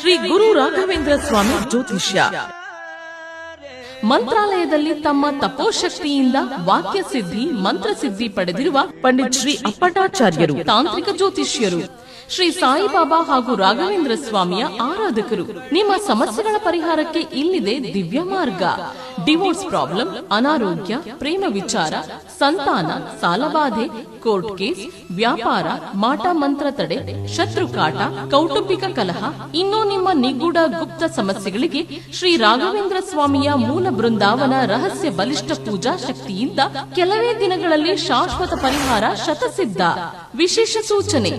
ಶ್ರೀ ಗುರು ರಾಘವೇಂದ್ರ ಸ್ವಾಮಿ ಜ್ಯೋತಿಷ್ಯ. ಮಂತ್ರಾಲಯದಲ್ಲಿ ತಮ್ಮ ತಪೋಶಕ್ತಿಯಿಂದ ವಾಕ್ಯ ಸಿದ್ಧಿ ಮಂತ್ರಸಿದ್ಧಿ ಪಡೆದಿರುವ ಪಂಡಿತ್ ಶ್ರೀ ಅಪ್ಪಟಾಚಾರ್ಯರು ತಾಂತ್ರಿಕ ಜ್ಯೋತಿಷ್ಯರು. ಶ್ರೀ ಸಾಯಿಬಾಬಾ ಹಾಗೂ ರಾಘವೇಂದ್ರ ಸ್ವಾಮಿಯ ಆರಾಧಕರು. ನಿಮ್ಮ ಸಮಸ್ಯೆಗಳ ಪರಿಹಾರಕ್ಕೆ ಇಲ್ಲಿದೆ ದಿವ್ಯ ಮಾರ್ಗ. ಡಿವೋರ್ಸ್ ಪ್ರಾಬ್ಲಮ್, ಅನಾರೋಗ್ಯ, ಪ್ರೇಮ ವಿಚಾರ, ಸಂತಾನ, ಸಾಲಬಾಧೆ, ಕೋರ್ಟ್ ಕೇಸ್, ವ್ಯಾಪಾರ, ಮಾಟ ಮಂತ್ರ ತಡೆ, ಶತ್ರುಕಾಟ, ಕೌಟುಂಬಿಕ ಕಲಹ, ಇನ್ನೂ ನಿಮ್ಮ ನಿಗೂಢ ಗುಪ್ತ ಸಮಸ್ಯೆಗಳಿಗೆ ಶ್ರೀ ರಾಘವೇಂದ್ರ ಸ್ವಾಮಿಯ ಮೂಲ ಬೃಂದಾವನ ರಹಸ್ಯ ಬಲಿಷ್ಠ ಪೂಜಾ ಶಕ್ತಿಯಿಂದ ಕೆಲವೇ ದಿನಗಳಲ್ಲಿ ಶಾಶ್ವತ ಪರಿಹಾರ ಶತಸಿದ್ಧ. ವಿಶೇಷ ಸೂಚನೆ: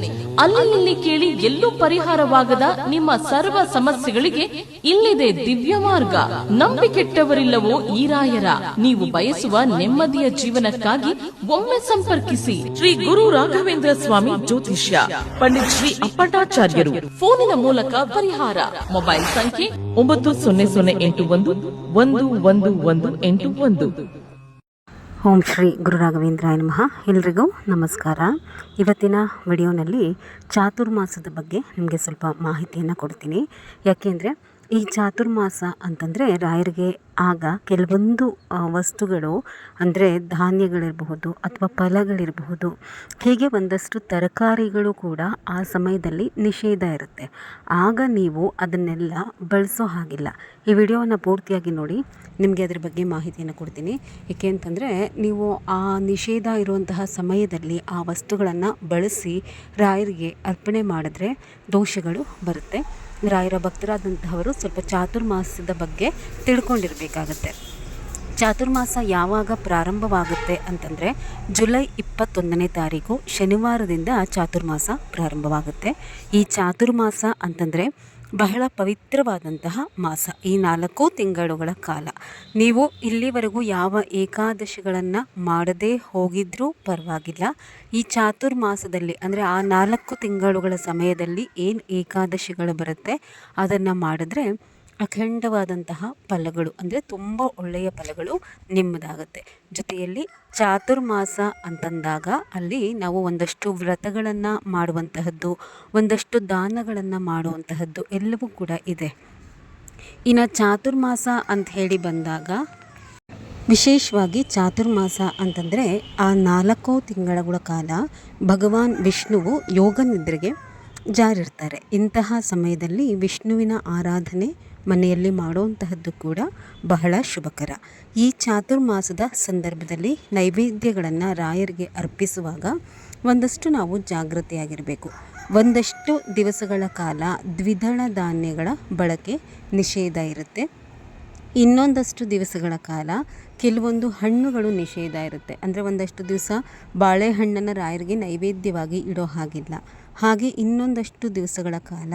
ಅಲ್ಲಿ ಇಲ್ಲಿ ಕೇಳಿ ಎಲ್ಲೂ ಪರಿಹಾರವಾಗದ ನಿಮ್ಮ ಸರ್ವ ಸಮಸ್ಯೆಗಳಿಗೆ ಇಲ್ಲಿದೆ ದಿವ್ಯ ಮಾರ್ಗ. ನಂಬಿಕೆಟ್ಟವರಿಲ್ಲವೋ ಈ ರಾಯರ. ನೀವು ಬಯಸುವ ನೆಮ್ಮದಿಯ ಜೀವನಕ್ಕಾಗಿ ಒಮ್ಮೆ ಸಂಪರ್ಕಿಸಿ. ಶ್ರೀ ಗುರು ರಾಘವೇಂದ್ರ ಸ್ವಾಮಿ ಜ್ಯೋತಿಷ್ಯ, ಪಂಡಿತ್ ಶ್ರೀ ಅಪ್ಪಟಾಚಾರ್ಯರು. ಫೋನಿನ ಮೂಲಕ ಪರಿಹಾರ. ಮೊಬೈಲ್ ಸಂಖ್ಯೆ 9001811181. ಓಂ ಶ್ರೀ ಗುರು ರಾಘವೇಂದ್ರಾಯ ನಮಃ. ಎಲ್ರಿಗೂ ನಮಸ್ಕಾರ. ಇವತ್ತಿನ ವಿಡಿಯೋನಲ್ಲಿ ಚಾತುರ್ಮಾಸದ ಬಗ್ಗೆ ನಿಮಗೆ ಸ್ವಲ್ಪ ಮಾಹಿತಿಯನ್ನು ಕೊಡ್ತೀನಿ. ಯಾಕೆಂದರೆ ಈ ಚಾತುರ್ಮಾಸ ಅಂತಂದರೆ ರಾಯರಿಗೆ ಆಗ ಕೆಲವೊಂದು ವಸ್ತುಗಳು, ಅಂದರೆ ಧಾನ್ಯಗಳಿರಬಹುದು ಅಥವಾ ಫಲಗಳಿರಬಹುದು, ಹೀಗೆ ಒಂದಷ್ಟು ತರಕಾರಿಗಳು ಕೂಡ ಆ ಸಮಯದಲ್ಲಿ ನಿಷೇಧ ಇರುತ್ತೆ. ಆಗ ನೀವು ಅದನ್ನೆಲ್ಲ ಬಳಸೋ ಹಾಗಿಲ್ಲ. ಈ ವಿಡಿಯೋವನ್ನು ಪೂರ್ತಿಯಾಗಿ ನೋಡಿ, ನಿಮಗೆ ಅದರ ಬಗ್ಗೆ ಮಾಹಿತಿಯನ್ನು ಕೊಡ್ತೀನಿ. ಏಕೆ ಅಂತಂದರೆ ನೀವು ಆ ನಿಷೇಧ ಇರುವಂತಹ ಸಮಯದಲ್ಲಿ ಆ ವಸ್ತುಗಳನ್ನು ಬಳಸಿ ರಾಯರಿಗೆ ಅರ್ಪಣೆ ಮಾಡಿದ್ರೆ ದೋಷಗಳು ಬರುತ್ತೆ. ರಾಯರ ಭಕ್ತರಾದಂತಹವರು ಸ್ವಲ್ಪ ಚಾತುರ್ಮಾಸದ ಬಗ್ಗೆ ತಿಳ್ಕೊಂಡಿರಬೇಕಾಗತ್ತೆ. ಚಾತುರ್ಮಾಸ ಯಾವಾಗ ಪ್ರಾರಂಭವಾಗುತ್ತೆ ಅಂತಂದರೆ ಜುಲೈ 21ನೇ ತಾರೀಕು ಶನಿವಾರದಿಂದ ಚಾತುರ್ಮಾಸ ಪ್ರಾರಂಭವಾಗುತ್ತೆ. ಈ ಚಾತುರ್ಮಾಸ ಅಂತಂದರೆ ಬಹಳ ಪವಿತ್ರವಾದಂತಹ ಮಾಸ. ಈ 4 ತಿಂಗಳುಗಳ ಕಾಲ ನೀವು ಇಲ್ಲಿವರೆಗೂ ಯಾವ ಏಕಾದಶಿಗಳನ್ನು ಮಾಡದೇ ಹೋಗಿದ್ರೂ ಪರವಾಗಿಲ್ಲ. ಈ ಚಾತುರ್ಮಾಸದಲ್ಲಿ ಅಂದರೆ ಆ 4 ತಿಂಗಳುಗಳ ಸಮಯದಲ್ಲಿ ಏನು ಏಕಾದಶಿಗಳು ಬರುತ್ತೆ ಅದನ್ನು ಮಾಡಿದ್ರೆ ಅಖಂಡವಾದಂತಹ ಫಲಗಳು, ಅಂದರೆ ತುಂಬ ಒಳ್ಳೆಯ ಫಲಗಳು ನಿಮ್ಮದಾಗುತ್ತೆ. ಜೊತೆಯಲ್ಲಿ ಚಾತುರ್ಮಾಸ ಅಂತಂದಾಗ ಅಲ್ಲಿ ನಾವು ಒಂದಷ್ಟು ವ್ರತಗಳನ್ನು ಮಾಡುವಂತಹದ್ದು, ಒಂದಷ್ಟು ದಾನಗಳನ್ನು ಮಾಡುವಂತಹದ್ದು ಎಲ್ಲವೂ ಕೂಡ ಇದೆ. ಇನ್ನು ಚಾತುರ್ಮಾಸ ಅಂತ ಹೇಳಿ ಬಂದಾಗ ವಿಶೇಷವಾಗಿ ಚಾತುರ್ಮಾಸ ಅಂತಂದರೆ ಆ 4 ತಿಂಗಳ ಕಾಲ ಭಗವಾನ್ ವಿಷ್ಣುವು ಯೋಗ ನಿದ್ರೆಗೆ ಜಾರಿರ್ತಾರೆ. ಇಂತಹ ಸಮಯದಲ್ಲಿ ವಿಷ್ಣುವಿನ ಆರಾಧನೆ ಮನೆಯಲ್ಲಿ ಮಾಡುವಂತಹದ್ದು ಕೂಡ ಬಹಳ ಶುಭಕರ. ಈ ಚಾತುರ್ಮಾಸದ ಸಂದರ್ಭದಲ್ಲಿ ನೈವೇದ್ಯಗಳನ್ನು ರಾಯರಿಗೆ ಅರ್ಪಿಸುವಾಗ ಒಂದಷ್ಟು ನಾವು ಜಾಗೃತಿಯಾಗಿರಬೇಕು. ಒಂದಷ್ಟು ದಿವಸಗಳ ಕಾಲ ದ್ವಿದಳ ಧಾನ್ಯಗಳ ಬಳಕೆ ನಿಷೇಧ ಇರುತ್ತೆ. ಇನ್ನೊಂದಷ್ಟು ದಿವಸಗಳ ಕಾಲ ಕೆಲವೊಂದು ಹಣ್ಣುಗಳು ನಿಷೇಧ ಇರುತ್ತೆ. ಅಂದರೆ ಒಂದಷ್ಟು ದಿವಸ ಬಾಳೆಹಣ್ಣನ್ನು ರಾಯರಿಗೆ ನೈವೇದ್ಯವಾಗಿ ಇಡೋ ಹಾಗಿಲ್ಲ. ಹಾಗೆ ಇನ್ನೊಂದಷ್ಟು ದಿವಸಗಳ ಕಾಲ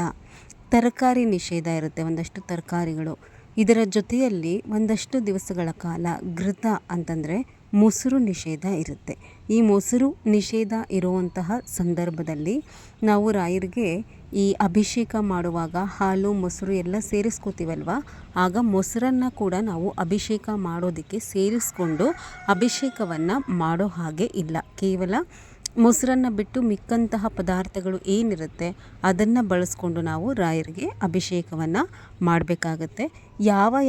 ತರಕಾರಿ ನಿಷೇಧ ಇರುತ್ತೆ, ಒಂದಷ್ಟು ತರಕಾರಿಗಳು. ಇದರ ಜೊತೆಯಲ್ಲಿ ಒಂದಷ್ಟು ದಿವಸಗಳ ಕಾಲ ಘೃತ ಅಂತಂದರೆ ಮೊಸರು ನಿಷೇಧ ಇರುತ್ತೆ. ಈ ಮೊಸರು ನಿಷೇಧ ಇರುವಂತಹ ಸಂದರ್ಭದಲ್ಲಿ ನಾವು ರಾಯರಿಗೆ ಈ ಅಭಿಷೇಕ ಮಾಡುವಾಗ ಹಾಲು ಮೊಸರು ಎಲ್ಲ ಸೇರಿಸ್ಕೋತೀವಲ್ವ, ಆಗ ಮೊಸರನ್ನು ಕೂಡ ನಾವು ಅಭಿಷೇಕ ಮಾಡೋದಕ್ಕೆ ಸೇರಿಸ್ಕೊಂಡು ಅಭಿಷೇಕವನ್ನು ಮಾಡೋ ಹಾಗೆ ಇಲ್ಲ. ಕೇವಲ ಮೊಸರನ್ನು ಬಿಟ್ಟು ಮಿಕ್ಕಂತಹ ಪದಾರ್ಥಗಳು ಏನಿರುತ್ತೆ ಅದನ್ನು ಬಳಸ್ಕೊಂಡು ನಾವು ರಾಯರಿಗೆ ಅಭಿಷೇಕವನ್ನು ಮಾಡಬೇಕಾಗತ್ತೆ.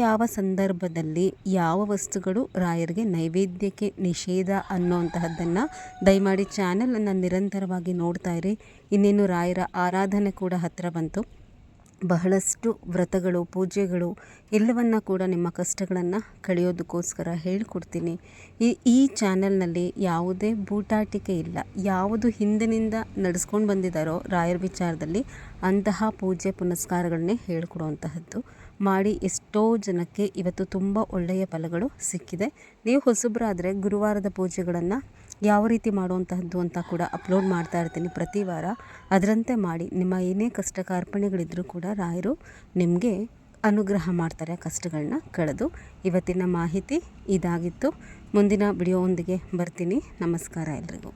ಯಾವ ಸಂದರ್ಭದಲ್ಲಿ ಯಾವ ವಸ್ತುಗಳು ರಾಯರಿಗೆ ನೈವೇದ್ಯಕ್ಕೆ ನಿಷೇಧ ಅನ್ನೋಂತಹದ್ದನ್ನು ದಯಮಾಡಿ ಚಾನಲನ್ನು ನಿರಂತರವಾಗಿ ನೋಡ್ತಾ ಇರಿ. ಇನ್ನೇನು ರಾಯರ ಆರಾಧನೆ ಕೂಡ ಹತ್ತಿರ ಬಂತು. ಬಹಳಷ್ಟು ವ್ರತಗಳು, ಪೂಜೆಗಳು ಎಲ್ಲವನ್ನ ಕೂಡ ನಿಮ್ಮ ಕಷ್ಟಗಳನ್ನು ಕಳೆಯೋದಕ್ಕೋಸ್ಕರ ಹೇಳಿಕೊಡ್ತೀನಿ. ಈ ಚಾನಲ್ನಲ್ಲಿ ಯಾವುದೇ ಬೂಟಾಟಿಕೆ ಇಲ್ಲ. ಯಾವುದು ಹಿಂದಿನಿಂದ ನಡೆಸ್ಕೊಂಡು ಬಂದಿದ್ದಾರೋ ರಾಯರ ವಿಚಾರದಲ್ಲಿ ಅಂತಹ ಪೂಜೆ ಪುನಸ್ಕಾರಗಳನ್ನೇ ಹೇಳಿಕೊಡುವಂತಹದ್ದು. ಮಾಡಿ ಎಷ್ಟೋ ಜನಕ್ಕೆ ಇವತ್ತು ತುಂಬ ಒಳ್ಳೆಯ ಫಲಗಳು ಸಿಕ್ಕಿದೆ. ನೀವು ಹೊಸಬರಾದರೆ ಗುರುವಾರದ ಪೂಜೆಗಳನ್ನು ಯಾವ ರೀತಿ ಮಾಡುವಂತಹದ್ದು ಅಂತ ಕೂಡ ಅಪ್ಲೋಡ್ ಮಾಡ್ತಾ ಇರ್ತೀನಿ ಪ್ರತಿ ವಾರ. ಅದರಂತೆ ಮಾಡಿ ನಿಮ್ಮ ಏನೇ ಕಷ್ಟ ಕಾರ್ಪಣ್ಯಗಳಿದ್ರೂ ಕೂಡ ರಾಯರು ನಿಮಗೆ ಅನುಗ್ರಹ ಮಾಡ್ತಾರೆ, ಕಷ್ಟಗಳನ್ನ ಕಳೆದು. ಇವತ್ತಿನ ಮಾಹಿತಿ ಇದಾಗಿತ್ತು. ಮುಂದಿನ ವಿಡಿಯೋವೊಂದಿಗೆ ಬರ್ತೀನಿ. ನಮಸ್ಕಾರ ಎಲ್ರಿಗೂ.